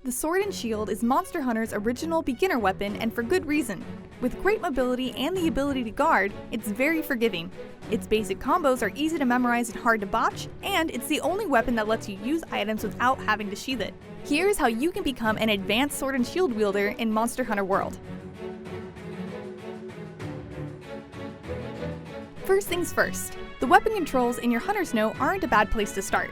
The sword and shield is Monster Hunter's original beginner weapon, and for good reason. With great mobility and the ability to guard, it's very forgiving. Its basic combos are easy to memorize and hard to botch, and it's the only weapon that lets you use items without having to sheath it. Here's how you can become an advanced sword and shield wielder in Monster Hunter World. First things first, the weapon controls in your Hunter's Note aren't a bad place to start.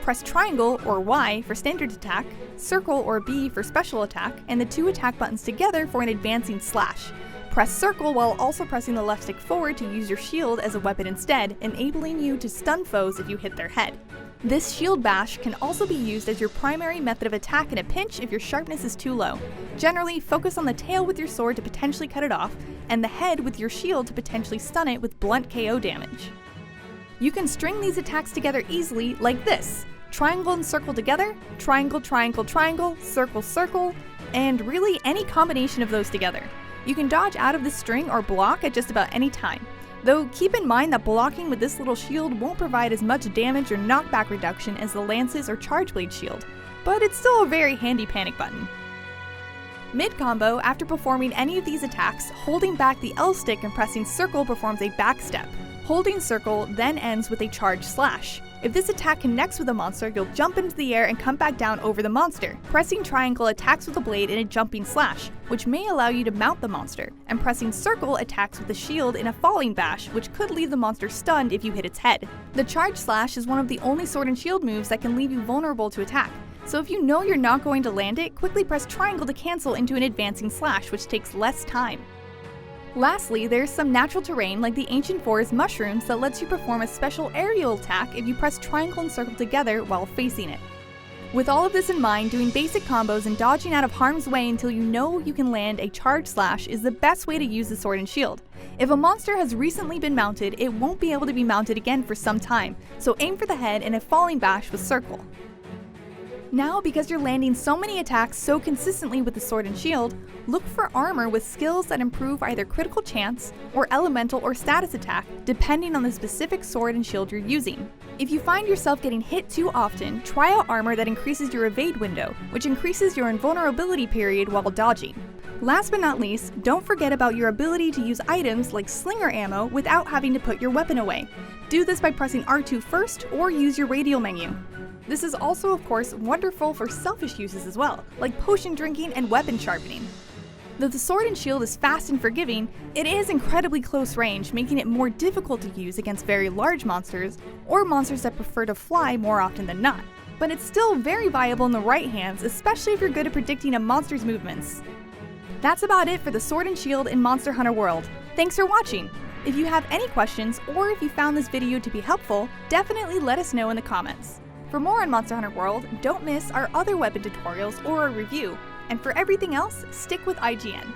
Press triangle or Y for standard attack, circle or B for special attack, and the two attack buttons together for an advancing slash. Press circle while also pressing the left stick forward to use your shield as a weapon instead, enabling you to stun foes if you hit their head. This shield bash can also be used as your primary method of attack in a pinch if your sharpness is too low. Generally, focus on the tail with your sword to potentially cut it off, and the head with your shield to potentially stun it with blunt KO damage. You can string these attacks together easily like this. Triangle and circle together, triangle, triangle, triangle, circle, circle, and really any combination of those together. You can dodge out of this string or block at just about any time. Though keep in mind that blocking with this little shield won't provide as much damage or knockback reduction as the Lance's or Charge Blade shield, but it's still a very handy panic button. Mid-combo, after performing any of these attacks, holding back the L stick and pressing circle performs a back step. Holding circle then ends with a charge slash. If this attack connects with a monster, you'll jump into the air and come back down over the monster. Pressing triangle attacks with a blade in a jumping slash, which may allow you to mount the monster, and pressing circle attacks with the shield in a falling bash, which could leave the monster stunned if you hit its head. The charge slash is one of the only sword and shield moves that can leave you vulnerable to attack, so if you know you're not going to land it, quickly press triangle to cancel into an advancing slash, which takes less time. Lastly, there's some natural terrain like the Ancient Forest mushrooms that lets you perform a special aerial attack if you press triangle and circle together while facing it. With all of this in mind, doing basic combos and dodging out of harm's way until you know you can land a charge slash is the best way to use the sword and shield. If a monster has recently been mounted, it won't be able to be mounted again for some time, so aim for the head and a falling bash with circle. Now, because you're landing so many attacks so consistently with the sword and shield, look for armor with skills that improve either critical chance or elemental or status attack, depending on the specific sword and shield you're using. If you find yourself getting hit too often, try out armor that increases your evade window, which increases your invulnerability period while dodging. Last but not least, don't forget about your ability to use items like slinger ammo without having to put your weapon away. Do this by pressing R2 first or use your radial menu. This is also, of course, wonderful for selfish uses as well, like potion drinking and weapon sharpening. Though the sword and shield is fast and forgiving, it is incredibly close range, making it more difficult to use against very large monsters, or monsters that prefer to fly more often than not. But it's still very viable in the right hands, especially if you're good at predicting a monster's movements. That's about it for the sword and shield in Monster Hunter World. Thanks for watching! If you have any questions, or if you found this video to be helpful, definitely let us know in the comments. For more on Monster Hunter World, don't miss our other weapon tutorials or a review, and for everything else, stick with IGN.